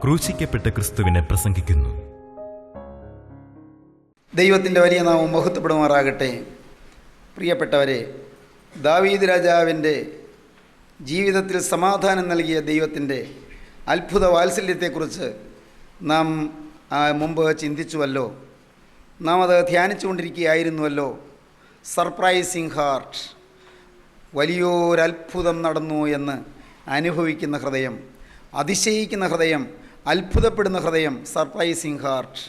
ക്രൂശിക്കപ്പെട്ട ക്രിസ്തുവിനെ പ്രസംഗിക്കുന്നു. ദൈവത്തിൻ്റെ വലിയ നാമം മഹത്വപ്പെടുമാറാകട്ടെ. പ്രിയപ്പെട്ടവരെ, ദാവീദ് രാജാവിൻ്റെ ജീവിതത്തിൽ സമാധാനം നൽകിയ ദൈവത്തിൻ്റെ അത്ഭുത വാത്സല്യത്തെക്കുറിച്ച് നാം മുമ്പ് ചിന്തിച്ചുവല്ലോ. നാം അത് ധ്യാനിച്ചുകൊണ്ടിരിക്കുകയായിരുന്നുവല്ലോ. സർപ്രൈസിങ് ഹാർട്ട്, വലിയൊരത്ഭുതം നടന്നു എന്ന് അനുഭവിക്കുന്ന ഹൃദയം, അതിശയിക്കുന്ന ഹൃദയം, അത്ഭുതപ്പെടുന്ന ഹൃദയം, സർപ്രൈസിങ് ഹാർട്ട്.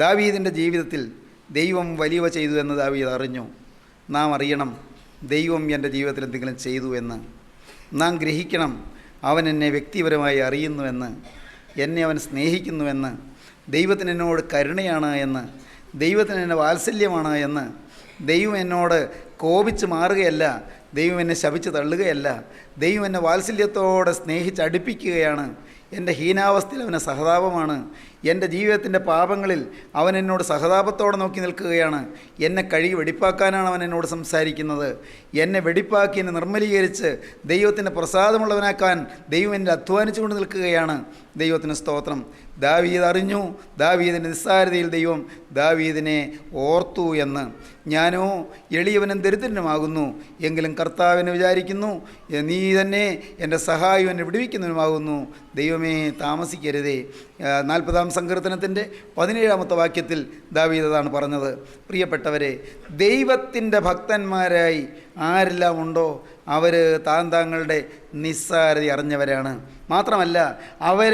ദാവീദിൻ്റെ ജീവിതത്തിൽ ദൈവം വലിയവ ചെയ്തു എന്ന് ദാവീദ് അറിഞ്ഞു. നാം അറിയണം, ദൈവം എൻ്റെ ജീവിതത്തിൽ എന്തെങ്കിലും ചെയ്തു എന്ന് നാം ഗ്രഹിക്കണം. അവൻ എന്നെ വ്യക്തിപരമായി അറിയുന്നുവെന്ന്, എന്നെ അവൻ സ്നേഹിക്കുന്നുവെന്ന്, ദൈവത്തിന് എന്നോട് കരുണയാണ് എന്ന്, ദൈവത്തിന് എന്നെ വാത്സല്യമാണ് എന്ന്, ദൈവം എന്നോട് കോപിച്ച് മാറുകയല്ല, ദൈവം എന്നെ ശപിച്ച് തള്ളുകയല്ല, ദൈവം എന്നെ വാത്സല്യത്തോടെ സ്നേഹിച്ച് അടുപ്പിക്കുകയാണ്. എൻ്റെ ഹീനാവസ്ഥയിൽ അവന് സഹതാപമാണ്. എൻ്റെ ജീവിതത്തിൻ്റെ പാപങ്ങളിൽ അവൻ എന്നോട് സഹതാപത്തോടെ നോക്കി നിൽക്കുകയാണ്. എന്നെ കഴുകി വെടിപ്പാക്കാനാണ് അവൻ എന്നോട് സംസാരിക്കുന്നത്. എന്നെ വെടിപ്പാക്കി എന്നെ നിർമ്മലീകരിച്ച് ദൈവത്തിൻ്റെ പ്രസാദമുള്ളവനാക്കാൻ ദൈവം എന്നെ അധ്വാനിച്ചുകൊണ്ട് നിൽക്കുകയാണ്. ദൈവത്തിന് സ്തോത്രം. ദാവീദ് അറിഞ്ഞു, ദാവീദിൻ്റെ നിസ്സാരതയിൽ ദൈവം ദാവീദിനെ ഓർത്തു എന്ന്. ഞാനോ എളിയവനും ദരിദ്രനുമാകുന്നു, എങ്കിലും കർത്താവിനെ വിചാരിക്കുന്നു. നീ തന്നെ എൻ്റെ സഹായം എന്നെ വിടുവിക്കുന്നതിനുമാകുന്നു. ദൈവമേ, താമസിക്കരുതേ. 40-ാം സങ്കീർത്തനത്തിൻ്റെ 17-ാമത്തെ വാക്യത്തിൽ ദാവീദ് അതാണ് പറഞ്ഞത്. പ്രിയപ്പെട്ടവരെ, ദൈവത്തിൻ്റെ ഭക്തന്മാരായി ആരെല്ലാം ഉണ്ടോ അവർ താങ്കളുടെ നിസ്സാരത അറിഞ്ഞവരാണ്. മാത്രമല്ല, അവർ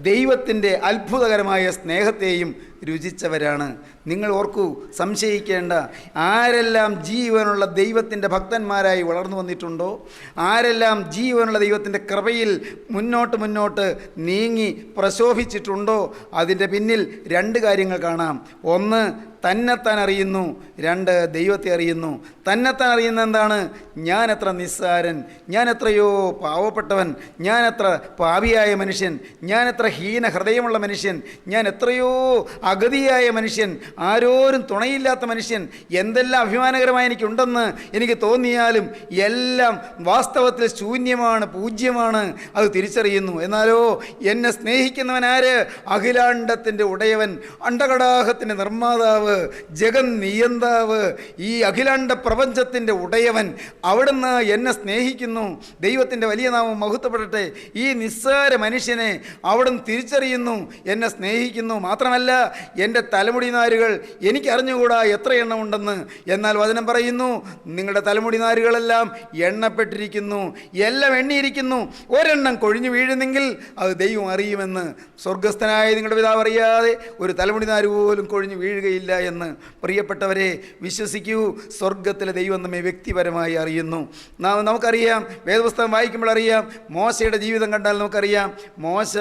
ദൈവത്തിൻ്റെ അത്ഭുതകരമായ സ്നേഹത്തെയും രുചിച്ചവരാണ്. നിങ്ങൾ ഓർക്കൂ, സംശയിക്കേണ്ട. ആരെല്ലാം ജീവനുള്ള ദൈവത്തിൻ്റെ ഭക്തന്മാരായി വളർന്നു വന്നിട്ടുണ്ടോ, ആരെല്ലാം ജീവനുള്ള ദൈവത്തിൻ്റെ കൃപയിൽ മുന്നോട്ട് നീങ്ങി പ്രശോഭിച്ചിട്ടുണ്ടോ, അതിൻ്റെ പിന്നിൽ 2 കാര്യങ്ങൾ കാണാം. ഒന്ന്, തന്നെത്താൻ അറിയുന്നു. 2, ദൈവത്തെ അറിയുന്നു. തന്നെത്താൻ അറിയുന്ന എന്താണ്? ഞാൻ എത്ര നിസ്സാരൻ, ഞാൻ എത്രയോ പാവപ്പെട്ടവൻ, ഞാൻ എത്ര പാപിയായ മനുഷ്യൻ, ഞാൻ എത്ര ഹീന ഹൃദയമുള്ള മനുഷ്യൻ, ഞാൻ എത്രയോ അഗതിയായ മനുഷ്യൻ, ആരോരും തുണയില്ലാത്ത മനുഷ്യൻ, എന്തെല്ലാം അഭിമാനകരമായി എനിക്കുണ്ടെന്ന് എനിക്ക് തോന്നിയാലും എല്ലാം വാസ്തവത്തിൽ ശൂന്യമാണ്, പൂജ്യമാണ്. അത് തിരിച്ചറിയുന്നു. എന്നാലോ എന്നെ സ്നേഹിക്കുന്നവനാര്? അഖിലാണ്ടത്തിൻ്റെ ഉടയവൻ, അണ്ടകടാഹത്തിൻ്റെ നിർമ്മാതാവ്, ജഗന്നിയന്താവ്, ഈ അഖിലാണ്ട പ്രപഞ്ചത്തിൻ്റെ ഉടയവൻ, അവിടുന്ന് എന്നെ സ്നേഹിക്കുന്നു. ദൈവത്തിൻ്റെ വലിയ നാമം മഹത്വപ്പെടട്ടെ. ഈ നിസ്സാര മനുഷ്യനെ അവിടുന്ന് തിരിച്ചറിയുന്നു, എന്നെ സ്നേഹിക്കുന്നു. മാത്രമല്ല, എൻ്റെ തലമുടി നാരുകൾ എനിക്കറിഞ്ഞുകൂടാ എത്ര എണ്ണം ഉണ്ടെന്ന്. എന്നാൽ വചനം പറയുന്നു, നിങ്ങളുടെ തലമുടി നാരുകളെല്ലാം എണ്ണപ്പെട്ടിരിക്കുന്നു, എല്ലാം എണ്ണിയിരിക്കുന്നു. ഒരെണ്ണം കൊഴിഞ്ഞു വീഴുന്നെങ്കിൽ അത് ദൈവം അറിയുമെന്ന്. സ്വർഗസ്ഥനായ നിങ്ങളുടെ പിതാവ് അറിയാതെ ഒരു തലമുടി നാര് പോലും കൊഴിഞ്ഞു വീഴുകയില്ല എന്ന്. പ്രിയപ്പെട്ടവരെ, വിശ്വസിക്കൂ, സ്വർഗത്തിലെ ദൈവം നമ്മെ വ്യക്തിപരമായി അറിയുന്നു. നമുക്കറിയാം, വേദപുസ്തകം വായിക്കുമ്പോൾ അറിയാം, മോശയുടെ ജീവിതം കണ്ടാൽ നമുക്കറിയാം, മോശ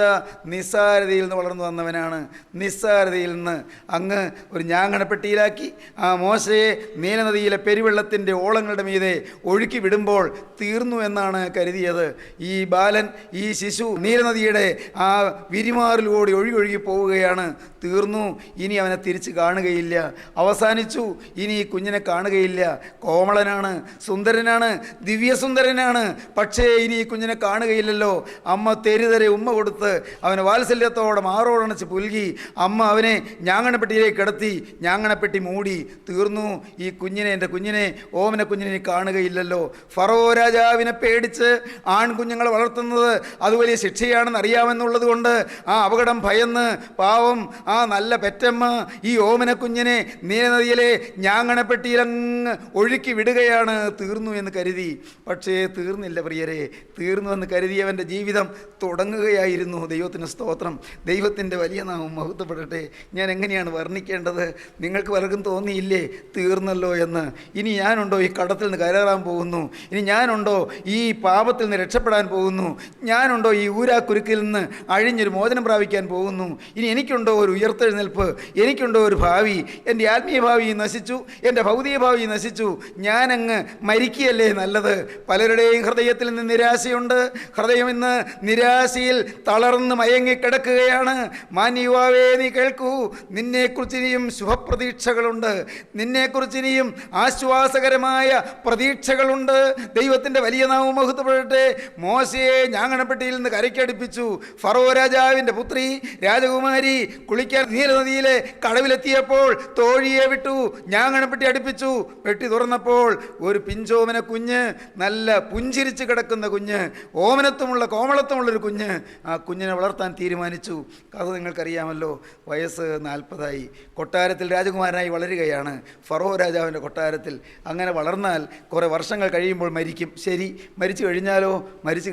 നിസ്സാരതയിൽ നിന്ന് വളർന്നു വന്നവനാണ്. നിസ്സാരതയിൽ നിന്ന് അങ്ങ് ഒരു ഞാങ്ങണപ്പെട്ടിയിലാക്കി ആ മോശയെ നീലനദിയിലെ പെരുവെള്ളത്തിൻ്റെ ഓളങ്ങളുടെ മീതെ ഒഴുക്കി വിടുമ്പോൾ തീർന്നു എന്നാണ് കരുതിയത്. ഈ ബാലൻ, ഈ ശിശു നീലനദിയുടെ ആ വിരിമാറിലൂടെ ഒഴുകി പോവുകയാണ്. തീർന്നു, ഇനി അവനെ തിരിച്ച് കാണുകയില്ല. അവസാനിച്ചു, ഇനി ഈ കുഞ്ഞിനെ കാണുകയില്ല. കോമളനാണ്, സുന്ദരനാണ്, ദിവ്യസുന്ദരനാണ്. പക്ഷേ ഇനി ഈ കുഞ്ഞിനെ കാണുകയില്ലല്ലോ. അമ്മ തെരുതരെ ഉമ്മ കൊടുത്ത് അവനെ വാത്സല്യത്തോടെ മാറോടണച്ച് പുൽകി അമ്മ അവനെ ഞാങ്ങണപ്പെട്ടിയിലേക്ക് കിടത്തി, ഞാങ്ങണപ്പെട്ടി മൂടി. തീർന്നു, ഈ കുഞ്ഞിനെ, എൻ്റെ കുഞ്ഞിനെ, ഓമന കുഞ്ഞിനെ കാണുകയില്ലല്ലോ. ഫറോ രാജാവിനെ പേടിച്ച് ആൺകുഞ്ഞുങ്ങളെ വളർത്തുന്നത് അത് വലിയ ശിക്ഷയാണെന്ന് അറിയാമെന്നുള്ളത് കൊണ്ട് ആ അപകടം ഭയന്ന് പാവം ആ നല്ല പെറ്റമ്മ ഈ ഓമന കുഞ്ഞിനെ നീലനദിയിലെ ഞാങ്ങണപ്പെട്ടിയിലങ്ങ് ഒഴുക്കി വിടുകയാണ്. തീർന്നു എന്ന് കരുതി. പക്ഷേ തീർന്നില്ല പ്രിയരെ. തീർന്നു എന്ന് കരുതിയവൻ്റെ ജീവിതം തുടങ്ങുകയായിരുന്നു. ദൈവത്തിന് സ്തോത്രം. ദൈവത്തിൻ്റെ വലിയ നാമം മഹത്വപ്പെടട്ടെ. ഞാൻ എങ്ങനെയാണ് വർണ്ണിക്കേണ്ടത്? നിങ്ങൾക്ക് പലർക്കും തോന്നിയില്ലേ തീർന്നല്ലോ എന്ന്? ഇനി ഞാനുണ്ടോ ഈ കടത്തിൽ നിന്ന് കയറാൻ പോകുന്നു? ഇനി ഞാനുണ്ടോ ഈ പാപത്തിൽ നിന്ന് രക്ഷപ്പെടാൻ പോകുന്നു? ഞാനുണ്ടോ ഈ ഊരാക്കുരുക്കിൽ നിന്ന് അഴിഞ്ഞൊരു മോചനം പ്രാപിക്കാൻ പോകുന്നു? ഇനി എനിക്കുണ്ടോ ഒരു ഉയർത്തെഴുന്നേൽപ്പ്? എനിക്കുണ്ടോ ഒരു ഭാവി? എൻ്റെ ആത്മീയ ഭാവി നശിച്ചു, എൻ്റെ ഭൗതിക ഭാവി നശിച്ചു, ഞാനങ്ങ് മരിക്കുകയല്ലേ നല്ലത്? പലരുടെയും ഹൃദയത്തിൽ നിന്ന് നിരാശയുണ്ട്. ഹൃദയം ഇന്ന് നിരാശയിൽ തളർന്ന് മയങ്ങിക്കിടക്കുകയാണ്. മാന്യ യുവാവേ, നീ കേൾക്കൂ, നോക്കൂ, നിന്നെക്കുറിച്ച് ഇനിയും ശുഭപ്രതീക്ഷകളുണ്ട്, നിന്നെക്കുറിച്ച് ഇനിയും ആശ്വാസകരമായ പ്രതീക്ഷകളുണ്ട്. ദൈവത്തിൻ്റെ വലിയ നാമം മഹത്വപ്പെടട്ടെ. മോശയെ ഞാങ്ങണപ്പെട്ടിയിൽ നിന്ന് കരയ്ക്കടുപ്പിച്ചു. ഫറോ രാജാവിൻ്റെ പുത്രി രാജകുമാരി കുളിക്കാൻ നീലനദിയിലെ കടവിലെത്തിയപ്പോൾ തോഴിയെ വിട്ടു, ഞാങ്ങണപ്പെട്ടി അടുപ്പിച്ചു. പെട്ടി തുറന്നപ്പോൾ ഒരു പിഞ്ചോമന കുഞ്ഞ്, നല്ല പുഞ്ചിരിച്ച് കിടക്കുന്ന കുഞ്ഞ്, ഓമനത്വമുള്ള കോമളത്വമുള്ളൊരു കുഞ്ഞ്. ആ കുഞ്ഞിനെ വളർത്താൻ തീരുമാനിച്ചു. കഥ നിങ്ങൾക്കറിയാമല്ലോ. വയസ്സ് 40ആയി. കൊട്ടാരത്തിൽ രാജകുമാരനായി വളരുകയാണ്, ഫറോ രാജാവിൻ്റെ കൊട്ടാരത്തിൽ. അങ്ങനെ വളർന്നാൽ കുറേ വർഷങ്ങൾ കഴിയുമ്പോൾ മരിക്കും. ശരി, മരിച്ചു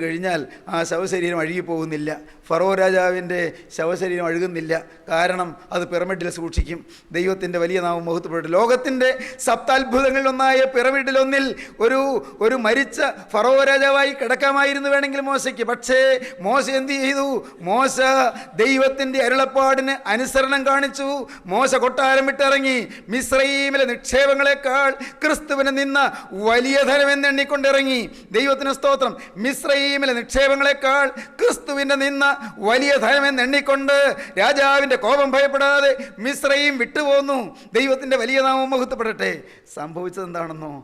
കഴിഞ്ഞാൽ ആ ശവശരീരം അഴുകിപ്പോകുന്നില്ല. ഫറോ രാജാവിൻ്റെ ശവശരീരം അഴുകുന്നില്ല. കാരണം അത് പിറമിഡിൽ സൂക്ഷിക്കും. ദൈവത്തിൻ്റെ വലിയ നാമം മഹത്വപ്പെട്ടു. ലോകത്തിൻ്റെ സപ്താത്ഭുതങ്ങളിലൊന്നായ പിറമിഡിലൊന്നിൽ ഒരു മരിച്ച ഫറോ രാജാവായി കിടക്കാമായിരുന്നു വേണമെങ്കിൽ മോശയ്ക്ക്. പക്ഷേ മോശ എന്ത് ചെയ്തു? മോശ ദൈവത്തിൻ്റെ അരുളപ്പാടിന് അനുസരണം കാണിച്ചു. മോശ കൊട്ടാരം വിട്ടിറങ്ങി. മിസ്രയീമിലെ നിക്ഷേപങ്ങളെക്കാൾ ക്രിസ്തുവിനെ നിന്ന വലിയ ധനമെന്നെണ്ണിക്കൊണ്ടിറങ്ങി. ദൈവത്തിന് സ്തോത്രം. മിസ്രയീമിലെ നിക്ഷേപങ്ങളെക്കാൾ ക്രിസ്തുവിൻ്റെ നിന്ന വലിയ ധനമെന്നെണ്ണിക്കൊണ്ട് രാജാവിൻ്റെ കോപം ഭയപ്പെടാതെ മിസ്രയീം വിട്ടുപോന്നു. ദൈവത്തിൻ്റെ വലിയ നാമം മഹത്വപ്പെടട്ടെ. സംഭവിച്ചത് എന്താണെന്നോ?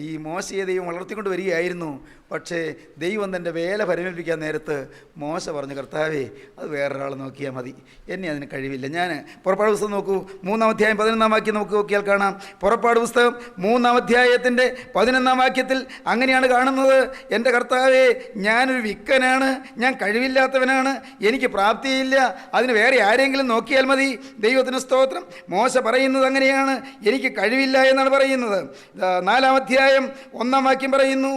ഈ മോശയെ ദൈവം വളർത്തിക്കൊണ്ട് വരികയായിരുന്നു. പക്ഷേ ദൈവം തൻ്റെ വേല പരിമേൽപ്പിക്കാൻ നേരത്ത് മോശ പറഞ്ഞു, കർത്താവേ, അത് വേറൊരാൾ നോക്കിയാൽ മതി, എന്നെ അതിന് കഴിവില്ല. ഞാൻ പുറപ്പാട് പുസ്തകം നോക്കൂ, 3-ാം അധ്യായം 11-ാം വാക്യം നമുക്ക് നോക്കിയാൽ കാണാം. പുറപ്പാട് പുസ്തകം 3-ാം അധ്യായത്തിൻ്റെ 11-ാം വാക്യത്തിൽ അങ്ങനെയാണ് കാണുന്നത്. എൻ്റെ കർത്താവേ, ഞാനൊരു വിക്കനാണ്, ഞാൻ കഴിവില്ലാത്തവനാണ്, എനിക്ക് പ്രാപ്തിയില്ല, അതിന് വേറെ ആരെങ്കിലും നോക്കിയാൽ മതി. ദൈവത്തിന് സ്തോത്രം. മോശ പറയുന്നത് അങ്ങനെയാണ്, എനിക്ക് കഴിവില്ല എന്നാണ് പറയുന്നത്. 4-ാം അധ്യായം 1-ാം വാക്യം പറയുന്നു,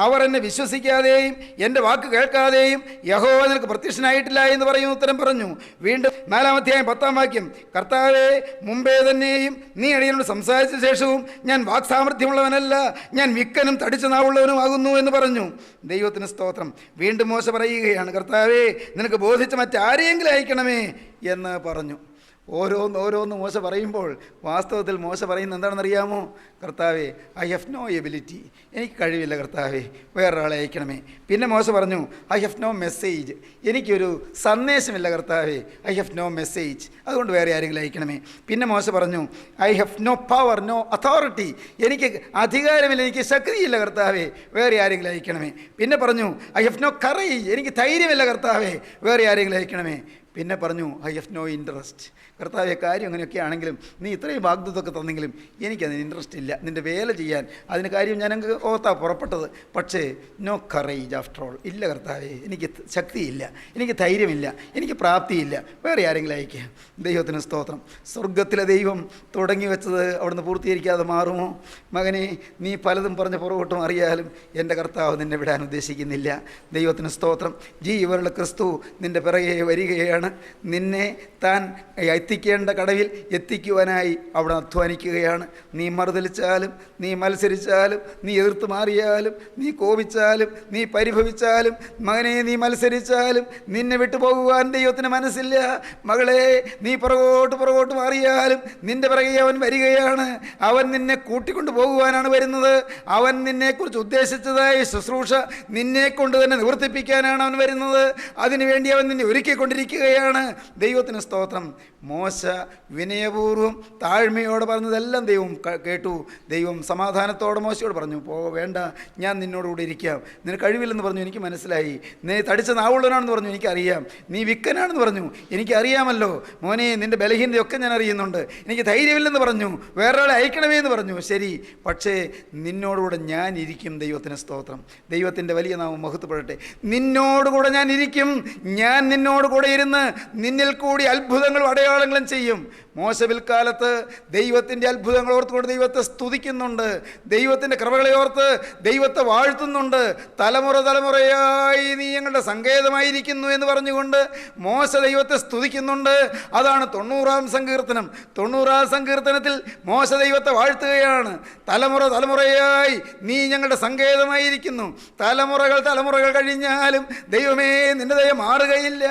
അവർ എന്നെ വിശ്വസിക്കാതെയും എൻ്റെ വാക്ക് കേൾക്കാതെയും യഹോവ നിനക്ക് പ്രത്യക്ഷനായിട്ടില്ല എന്ന് പറയുന്ന ഉത്തരം പറഞ്ഞു. വീണ്ടും 4-ാം അധ്യായം 10-ാം വാക്യം, കർത്താവേ, മുമ്പേ തന്നെയും നീ അടിയനോട് സംസാരിച്ച ശേഷവും ഞാൻ വാക്സാമർഥ്യമുള്ളവനല്ല, ഞാൻ വിക്കനും തടിച്ച നാവുള്ളവനുമാകുന്നു എന്ന് പറഞ്ഞു. ദൈവത്തിന് സ്തോത്രം. വീണ്ടും മോശ പറയുകയാണ്, കർത്താവേ, നിനക്ക് ബോധിച്ച മറ്റാരെയെങ്കിലും അയക്കണമേ എന്ന് പറഞ്ഞു. ഓരോന്ന് മോശ പറയുമ്പോൾ വാസ്തവത്തിൽ മോശ പറയുന്നത് എന്താണെന്നറിയാമോ? കർത്താവേ, ഐ ഹാവ് നോ എബിലിറ്റി, എനിക്ക് കഴിവില്ല കർത്താവേ, വേറൊരാളെ അയക്കണമേ. പിന്നെ മോശ പറഞ്ഞു, ഐ ഹാവ് നോ മെസ്സേജ്, എനിക്കൊരു സന്ദേശമില്ല കർത്താവേ, ഐ ഹാവ് നോ മെസ്സേജ്, അതുകൊണ്ട് വേറെ ആരെങ്കിലും അയക്കണമേ. പിന്നെ മോശ പറഞ്ഞു, I have no power, no authority, എനിക്ക് അധികാരമില്ല, എനിക്ക് ശക്തിയില്ല കർത്താവേ, വേറെ ആരെങ്കിലും അയക്കണമേ. പിന്നെ പറഞ്ഞു, ഐ ഹാവ് നോ കറേജ്, എനിക്ക് ധൈര്യമില്ല കർത്താവേ, വേറെ ആരെങ്കിലും അയക്കണമേ. പിന്നെ പറഞ്ഞു, ഐ ഹാവ് നോ ഇൻട്രസ്റ്റ്, കർത്താവെ, കാര്യം അങ്ങനെയൊക്കെ ആണെങ്കിലും നീ ഇത്രയും വാഗ്ദത്തൊക്കെ തന്നെങ്കിലും എനിക്കതിന് ഇൻട്രസ്റ്റ് ഇല്ല, നിൻ്റെ വേല ചെയ്യാൻ അതിന് കാര്യം ഞാൻ അങ്ങ് ഓർത്താ പുറപ്പെട്ടത്. പക്ഷേ നോ കറേജ് ആഫ്റ്റർ ഓൾ, ഇല്ല കർത്താവെ, എനിക്ക് ശക്തിയില്ല, എനിക്ക് ധൈര്യമില്ല, എനിക്ക് പ്രാപ്തിയില്ല, വേറെ ആരെങ്കിലും അയക്കുക. ദൈവത്തിന് സ്തോത്രം. സ്വർഗത്തിലെ ദൈവം തുടങ്ങി വെച്ചത് അവിടുന്ന് പൂർത്തീകരിക്കാതെ മാറുമോ? മകനെ, നീ പലതും പറഞ്ഞ് പുറകോട്ടും അറിയാലും എൻ്റെ കർത്താവ് നിന്നെ വിടാൻ ഉദ്ദേശിക്കുന്നില്ല. ദൈവത്തിന് സ്തോത്രം. ജീവനുള്ള ക്രിസ്തു നിൻ്റെ പിറകെ വരികയാണ്. നിന്നെ താൻ എത്തിക്കേണ്ട കടവിൽ എത്തിക്കുവാനായി അവിടെ അധ്വാനിക്കുകയാണ്. നീ മറുതലിച്ചാലും, നീ മത്സരിച്ചാലും, നീ എതിർത്ത് മാറിയാലും, നീ കോപിച്ചാലും, നീ പരിഭവിച്ചാലും, മകനെ, നീ മത്സരിച്ചാലും നിന്നെ വിട്ടുപോകുവാൻ ദൈവത്തിന് മനസ്സില്ല. മകളെ, നീ പുറകോട്ട് മാറിയാലും നിൻ്റെ പിറകെ അവൻ വരികയാണ്. അവൻ നിന്നെ കൂട്ടിക്കൊണ്ടു പോകുവാനാണ് വരുന്നത്. അവൻ നിന്നെക്കുറിച്ച് ഉദ്ദേശിച്ചതായ ശുശ്രൂഷ നിന്നെക്കൊണ്ട് തന്നെ നിവർത്തിപ്പിക്കാനാണ് അവൻ വരുന്നത്. അതിനുവേണ്ടി അവൻ നിന്നെ ഒരുക്കിക്കൊണ്ടിരിക്കുകയാണ്. ദൈവത്തിന് സ്തോത്രം. മോശ വിനയപൂർവ്വം താഴ്മയോടെ പറഞ്ഞതെല്ലാം ദൈവം കേട്ടു. ദൈവം സമാധാനത്തോടെ മോശയോട് പറഞ്ഞു, വേണ്ട, ഞാൻ നിന്നോടുകൂടി ഇരിക്കാം. നിനക്ക് കഴിവില്ലെന്ന് പറഞ്ഞു, എനിക്ക് മനസ്സിലായി. നീ തടിച്ച നാവുള്ളവനാണെന്ന് പറഞ്ഞു, എനിക്കറിയാം. നീ വിക്കനാണെന്ന് പറഞ്ഞു, എനിക്കറിയാമല്ലോ. മോനെ, നിൻ്റെ ബലഹീനതയൊക്കെ ഞാൻ അറിയുന്നുണ്ട്. എനിക്ക് ധൈര്യമില്ലെന്ന് പറഞ്ഞു, വേറൊരാളെ അയക്കണമേ എന്ന് പറഞ്ഞു. ശരി, പക്ഷേ നിന്നോടുകൂടെ ഞാൻ ഇരിക്കും. ദൈവത്തിന് സ്തോത്രം. ദൈവത്തിൻ്റെ വലിയ നാമം മഹത്വപ്പെടട്ടെ. നിന്നോടുകൂടെ ഞാൻ ഇരിക്കും. ഞാൻ നിന്നോട് കൂടെ ഇരുന്ന് നിന്നിൽ കൂടി അത്ഭുതങ്ങളും അടയാളങ്ങളും ചെയ്യും. മോശ പിൽക്കാലത്ത് ദൈവത്തിൻ്റെ അത്ഭുതങ്ങൾ ഓർത്തുകൊണ്ട് ദൈവത്തെ സ്തുതിക്കുന്നുണ്ട്. ദൈവത്തിൻ്റെ കൃപകളെ ഓർത്ത് ദൈവത്തെ വാഴ്ത്തുന്നുണ്ട്. തലമുറയായി നീ ഞങ്ങളുടെ സങ്കേതമായിരിക്കുന്നു എന്ന് പറഞ്ഞുകൊണ്ട് മോശ ദൈവത്തെ സ്തുതിക്കുന്നുണ്ട്. അതാണ് 90-ാം സങ്കീർത്തനം. 90-ാം സങ്കീർത്തനത്തിൽ മോശ ദൈവത്തെ വാഴ്ത്തുകയാണ്. തലമുറയായി നീ ഞങ്ങളുടെ സങ്കേതമായിരിക്കുന്നു. തലമുറകൾ കഴിഞ്ഞാലും ദൈവമേ, നിൻ്റെ ദയ മാറുകയില്ല,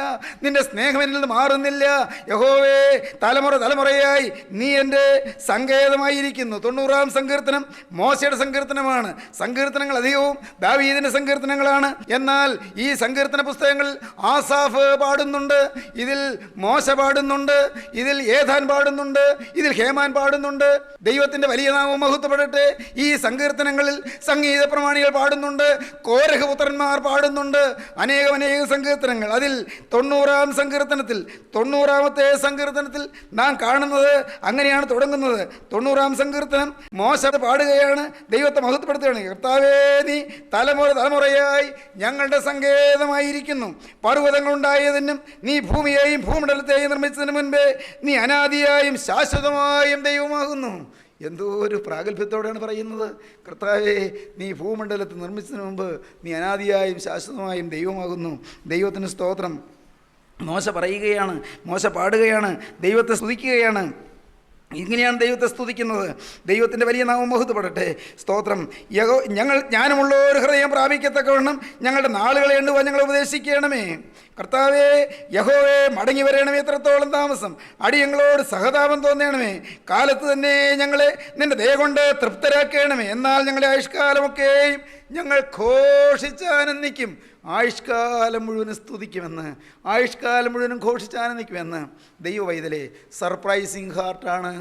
നിൻ്റെ സ്നേഹം എന്നിൽ നിന്ന് മാറുന്നില്ല. യഹോവേ, കർത്താവേ, തലമുറ തലമുറയായി നീ എൻ്റെ സങ്കേതമായിരിക്കുന്നു. 90-ാം സങ്കീർത്തനം മോശയുടെ സങ്കീർത്തനമാണ്. സങ്കീർത്തനങ്ങൾ അധികവും ദാവീദിൻ്റെ സങ്കീർത്തനങ്ങളാണ്. എന്നാൽ ഈ സങ്കീർത്തന പുസ്തകങ്ങളിൽ ആസാഫ് പാടുന്നുണ്ട്, ഇതിൽ മോശ പാടുന്നുണ്ട്, ഇതിൽ ഏഥാൻ പാടുന്നുണ്ട്, ഇതിൽ ഹേമാൻ പാടുന്നുണ്ട്. ദൈവത്തിൻ്റെ വലിയ നാമം മഹത്വപ്പെടട്ടെ. ഈ സങ്കീർത്തനങ്ങളിൽ സംഗീത പ്രമാണികൾ പാടുന്നുണ്ട്, കോരഹ പുത്രന്മാർ പാടുന്നുണ്ട്. അനേകം സങ്കീർത്തനങ്ങൾ. അതിൽ 90-ാം സങ്കീർത്തനത്തിൽ 90-ാമത്തെ സങ്കീർത്തനത്തിൽ നാം കാണുന്നത് അങ്ങനെയാണ് തുടങ്ങുന്നത്. 90-ാം സങ്കീർത്തനം മോശ പാടുകയാണ്, ദൈവത്തെ മഹത്വപ്പെടുത്തുകയാണ്. കർത്താവേ, നീ തലമുറ തലമുറയായി ഞങ്ങളുടെ സങ്കേതമായിരിക്കുന്നു. പർവ്വതങ്ങളുണ്ടായതിനും നീ ഭൂമിയെയും ഭൂമണ്ഡലത്തെയും നിർമ്മിച്ചതിന് മുൻപേ നീ അനാദിയായും ശാശ്വതമായും ദൈവമാകുന്നു. എന്തോ ഒരു പ്രാഗൽഭ്യത്തോടെയാണ് പറയുന്നത്. കർത്താവേ, നീ ഭൂമണ്ഡലത്തെ നിർമ്മിച്ചതിന് മുമ്പ് നീ അനാദിയായും ശാശ്വതമായും ദൈവമാകുന്നു. ദൈവത്തിന് സ്തോത്രം. മോശ പറയുകയാണ്, മോശ പാടുകയാണ്, ദൈവത്തെ സ്തുതിക്കുകയാണ്. ഇങ്ങനെയാണ് ദൈവത്തെ സ്തുതിക്കുന്നത്. ദൈവത്തിൻ്റെ വലിയ നാമം മഹത്വപ്പെടട്ടെ. സ്തോത്രം. ഞങ്ങൾ ജ്ഞാനമുള്ള ഒരു ഹൃദയം പ്രാപിക്കത്തക്കവണ്ണം ഞങ്ങളുടെ നാളുകളെ എണ്ണുവാൻ ഞങ്ങളെ ഉപദേശിക്കണമേ. കർത്താവേ, യഹോവേ, മടങ്ങി വരണമേ. എത്രത്തോളം താമസം? അടിയങ്ങളോട് സഹതാപം തോന്നണമേ. കാലത്ത് തന്നെ ഞങ്ങളെ നിൻ്റെ ദയ കൊണ്ട് തൃപ്തരാക്കണമേ. എന്നാൽ ഞങ്ങളുടെ ആയുഷ്കാലമൊക്കെയും ഞങ്ങൾ ഘോഷിച്ചാനന്ദിക്കും. ആയുഷ്കാലം മുഴുവനും സ്തുതിക്കുമെന്ന്, ആയുഷ്കാലം മുഴുവനും ഘോഷിച്ചാനന്ദിക്കുമെന്ന്. ദൈവവൈതലേ, സർപ്രൈസിങ് ഹാർട്ടാണ്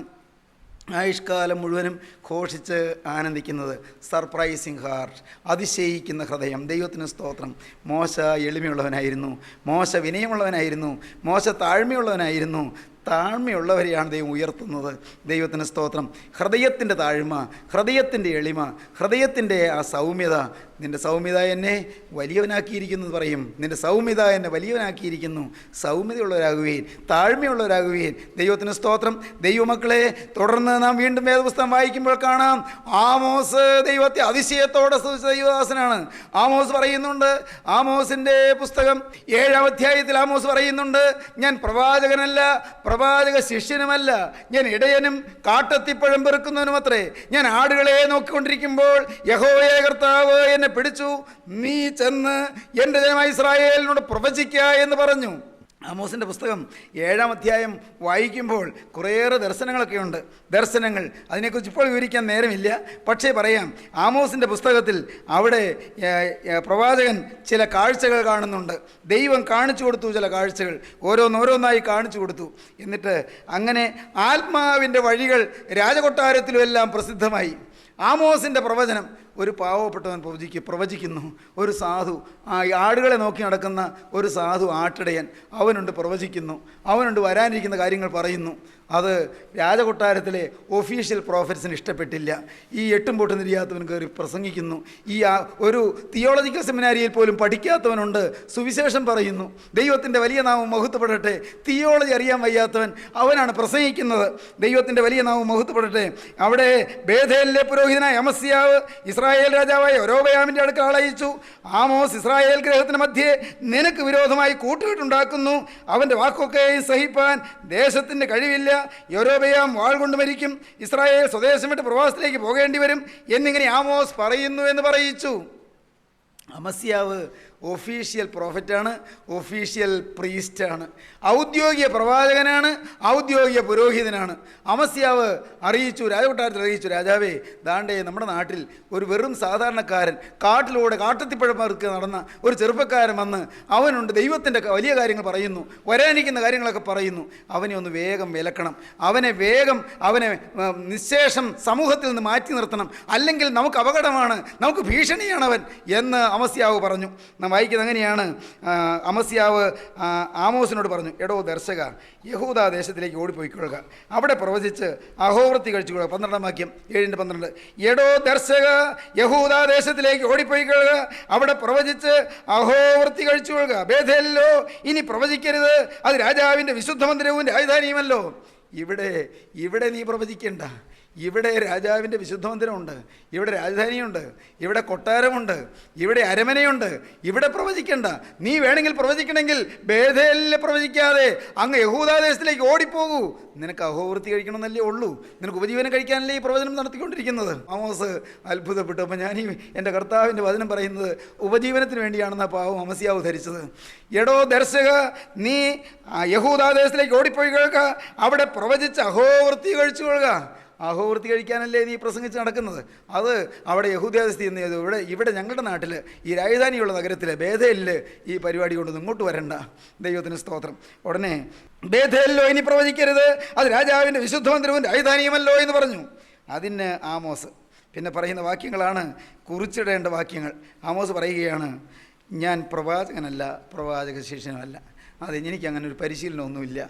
ആയുഷ്കാലം മുഴുവനും ഘോഷിച്ച് ആനന്ദിക്കുന്നത്. സർപ്രൈസിങ് ഹാർട്ട്, അതിശയിക്കുന്ന ഹൃദയം. ദൈവത്തിന് സ്തോത്രം. മോശ എളിമയുള്ളവനായിരുന്നു, മോശ വിനയമുള്ളവനായിരുന്നു, മോശ താഴ്മയുള്ളവനായിരുന്നു. താഴ്മയുള്ളവരെയാണ് ദൈവം ഉയർത്തുന്നത്. ദൈവത്തിന് സ്തോത്രം. ഹൃദയത്തിൻ്റെ താഴ്മ, ഹൃദയത്തിൻ്റെ എളിമ, ഹൃദയത്തിൻ്റെ ആ സൗമ്യത. നിൻ്റെ സൗമ്യത എന്നെ വലിയവനാക്കിയിരിക്കുന്നു പറയും. നിൻ്റെ സൗമ്യത എന്നെ വലിയവനാക്കിയിരിക്കുന്നു. സൗമ്യതയുള്ളവരാകുകയും താഴ്മയുള്ളവരാകുകയും. ദൈവത്തിന് സ്തോത്രം. ദൈവമക്കളെ, തുടർന്ന് നാം വീണ്ടും വേദപുസ്തകം വായിക്കുമ്പോൾ കാണാം, ആമോസ് ദൈവത്തെ അതിശയത്തോടെ സ്തുതിച്ച ദൈവദാസനാണ്. ആമോസ് പറയുന്നുണ്ട്, ആമോസിൻ്റെ പുസ്തകം 7-ാം അധ്യായത്തിൽ ആമോസ് പറയുന്നുണ്ട്, ഞാൻ പ്രവാചകനല്ല, പ്രവാചക ശിഷ്യനുമല്ല, ഞാൻ ഇടയനും കാട്ടത്തിപ്പഴം പെറുക്കുന്നവനും അത്രേ. ഞാൻ ആടുകളെ നോക്കിക്കൊണ്ടിരിക്കുമ്പോൾ യഹോവയെ കർത്താവ് എന്നെ പിടിച്ചു, നീ ചെന്ന് എൻ്റെ ജനമായ ഇസ്രായേലിനോട് പ്രവചിക്ക എന്ന് പറഞ്ഞു. ആമോസിൻ്റെ പുസ്തകം 7-ാം അധ്യായം വായിക്കുമ്പോൾ കുറേയേറെ ദർശനങ്ങളൊക്കെയുണ്ട്. ദർശനങ്ങൾ അതിനെക്കുറിച്ച് ഇപ്പോൾ വിവരിക്കാൻ നേരമില്ല. പക്ഷേ പറയാം, ആമോസിൻ്റെ പുസ്തകത്തിൽ അവിടെ പ്രവാചകൻ ചില കാഴ്ചകൾ കാണുന്നുണ്ട്. ദൈവം കാണിച്ചു കൊടുത്തു ചില കാഴ്ചകൾ, ഓരോന്നോരോന്നായി കാണിച്ചു കൊടുത്തു. എന്നിട്ട് അങ്ങനെ ആത്മാവിൻ്റെ വഴികൾ രാജകൊട്ടാരത്തിലും എല്ലാം പ്രസിദ്ധമായി. ആമോസിൻ്റെ പ്രവചനം ഒരു പാവപ്പെട്ടവൻ പ്രവചിക്കുന്നു. ഒരു സാധു, ആ ആടുകളെ നോക്കി നടക്കുന്ന ഒരു സാധു ആട്ടിടയൻ, അവനുണ്ട് പ്രവചിക്കുന്നു. അവനുണ്ട് വരാനിരിക്കുന്ന കാര്യങ്ങൾ പറയുന്നു. അത് രാജകൊട്ടാരത്തിലെ ഒഫീഷ്യൽ പ്രോഫറ്റ്സിന് ഇഷ്ടപ്പെട്ടില്ല. ഈ എട്ടും പൊട്ടും തിരിയാത്തവൻ കയറി പ്രസംഗിക്കുന്നു. ഈ ഒരു തിയോളജിക്കൽ സെമിനാരിയിൽ പോലും പഠിക്കാത്തവനുണ്ട് സുവിശേഷം പറയുന്നു. ദൈവത്തിൻ്റെ വലിയ നാമം മഹത്വപ്പെടട്ടെ. തിയോളജി അറിയാൻ വയ്യാത്തവൻ അവനാണ് പ്രസംഗിക്കുന്നത്. ദൈവത്തിൻ്റെ വലിയ നാമം മഹത്വപ്പെടട്ടെ. അവിടെ ബേഥേലിലെ പുരോഹിതനായ അമസ്യാവ് ഇസ്രായേൽ രാജാവായ യൊരോബെയാമിൻ്റെ അടുക്കൽ ആളയച്ചു. ആമോസ് ഇസ്രായേൽ ഗൃഹത്തിന് മധ്യേ നിനക്ക് വിരോധമായി കൂട്ടുകെട്ടുണ്ടാക്കുന്നു. അവൻ്റെ വാക്കൊക്കെയും സഹിപ്പാൻ ദേശത്തിൻ്റെ കഴിവില്ല. യൊരോബെയാം വാൾ കൊണ്ട് മരിക്കും. ഇസ്രായേൽ സ്വദേശം വിട്ട് പ്രവാസത്തിലേക്ക് പോകേണ്ടി വരും എന്നിങ്ങനെ ആമോസ് പറയുന്നു എന്ന് പറയിച്ചു. അമസ്യാവ് ഒഫീഷ്യൽ പ്രോഫറ്റാണ്, ഒഫീഷ്യൽ പ്രീസ്റ്റാണ്, ഔദ്യോഗിക പ്രവാചകനാണ്, ഔദ്യോഗിക പുരോഹിതനാണ്. അമസ്യാവ് അറിയിച്ചു, രാജകൊട്ടാരത്തിൽ അറിയിച്ചു, രാജാവേ, ദാണ്ടേ നമ്മുടെ നാട്ടിൽ ഒരു വെറും സാധാരണക്കാരൻ, കാട്ടിലൂടെ കാട്ടത്തിപ്പഴം പെറുക്കി നടന്ന ഒരു ചെറുപ്പക്കാരൻ വന്ന് അവനുണ്ട് ദൈവത്തിൻ്റെ വലിയ കാര്യങ്ങൾ പറയുന്നു, വരാനിരിക്കുന്ന കാര്യങ്ങളൊക്കെ പറയുന്നു. അവനെ ഒന്ന് വേഗം വിലക്കണം, അവനെ നിശേഷം സമൂഹത്തിൽ നിന്ന് മാറ്റി നിർത്തണം, അല്ലെങ്കിൽ നമുക്ക് അപകടമാണ്, നമുക്ക് ഭീഷണിയാണവൻ എന്ന് അമസ്യാവ് പറഞ്ഞു. നാം വായിക്കുന്നത് അങ്ങനെയാണ്. അമസ്യാവ് ആമോസിനോട് പറഞ്ഞു, എടോ ദർശക, യഹൂദ ദേശത്തിലേക്ക് ഓടിപ്പോയിക്കൊള്ളുക, അവിടെ പ്രവചിച്ച് അഹോവൃത്തി കഴിച്ചുകൊള്ളുക. 12-ാം വാക്യം 7:12. എടോ ദർശക, യഹൂദ ദേശത്തിലേക്ക് ഓടിപ്പോയിക്കൊള്ളുക, അവിടെ പ്രവചിച്ച് അഹോവൃത്തി കഴിച്ചുകൊള്ളുക. ബേഥേലിലോ ഇനി പ്രവചിക്കരുത്, അത് രാജാവിൻ്റെ വിശുദ്ധ മന്ദിരവും രാജധാനിയുമല്ലോ. ഇവിടെ നീ പ്രവചിക്കേണ്ട. ഇവിടെ രാജാവിൻ്റെ വിശുദ്ധമന്ദിരമുണ്ട്, ഇവിടെ രാജധാനിയുണ്ട്, ഇവിടെ കൊട്ടാരമുണ്ട്, ഇവിടെ അരമനയുണ്ട്. ഇവിടെ പ്രവചിക്കണ്ട. നീ വേണമെങ്കിൽ പ്രവചിക്കണമെങ്കിൽ ബേഥേലിൽ പ്രവചിക്കാതെ അങ്ങ് യഹൂദാദേശത്തിലേക്ക് ഓടിപ്പോകൂ. നിനക്ക് അഹോവൃത്തി കഴിക്കണമെന്നല്ലേ ഉള്ളൂ, നിനക്ക് ഉപജീവനം കഴിക്കാനല്ലേ ഈ പ്രവചനം നടത്തിക്കൊണ്ടിരിക്കുന്നത്. ആമോസ് അത്ഭുതപ്പെട്ടു. അപ്പം ഞാൻ എൻ്റെ കർത്താവിൻ്റെ വചനം പറയുന്നത് ഉപജീവനത്തിന് വേണ്ടിയാണെന്ന് പാവം അമസ്യാവ് ധരിച്ചത്. എടോ ദർശക, നീ യഹൂദാദേശത്തിലേക്ക് ഓടിപ്പോയി കേൾക്കുക, അവിടെ പ്രവചിച്ച് അഹോവൃത്തി കഴിച്ചു കൊള്ളുക. അഹോവൃത്തി കഴിക്കാനല്ലേ നീ പ്രസംഗിച്ച് നടക്കുന്നത്? അത് അവിടെ യഹൂദാദേശത്ത് ചെയ്യുന്നത്. ഇവിടെ ഞങ്ങളുടെ നാട്ടിൽ ഈ രാജധാനിയുള്ള നഗരത്തിൽ ബേഥേലിൽ ഈ പരിപാടി കൊണ്ടൊന്നും ഇങ്ങോട്ട് വരണ്ട. ദൈവത്തിന് സ്തോത്രം. ഉടനെ ബേഥേലിലോ ഇനി പ്രവചിക്കരുത്, അത് രാജാവിൻ്റെ വിശുദ്ധമന്ദിരവും രാജധാനിയുമല്ലോ എന്ന് പറഞ്ഞു. അതിന് ആമോസ് പിന്നെ പറയുന്ന വാക്യങ്ങളാണ് കുറിച്ചിടേണ്ട വാക്യങ്ങൾ. ആമോസ് പറയുകയാണ്, ഞാൻ പ്രവാചകനല്ല, പ്രവാചക ശിഷ്യനുമല്ല. അതെ, എനിക്കങ്ങനെ ഒരു പരിശീലനമൊന്നുമില്ല,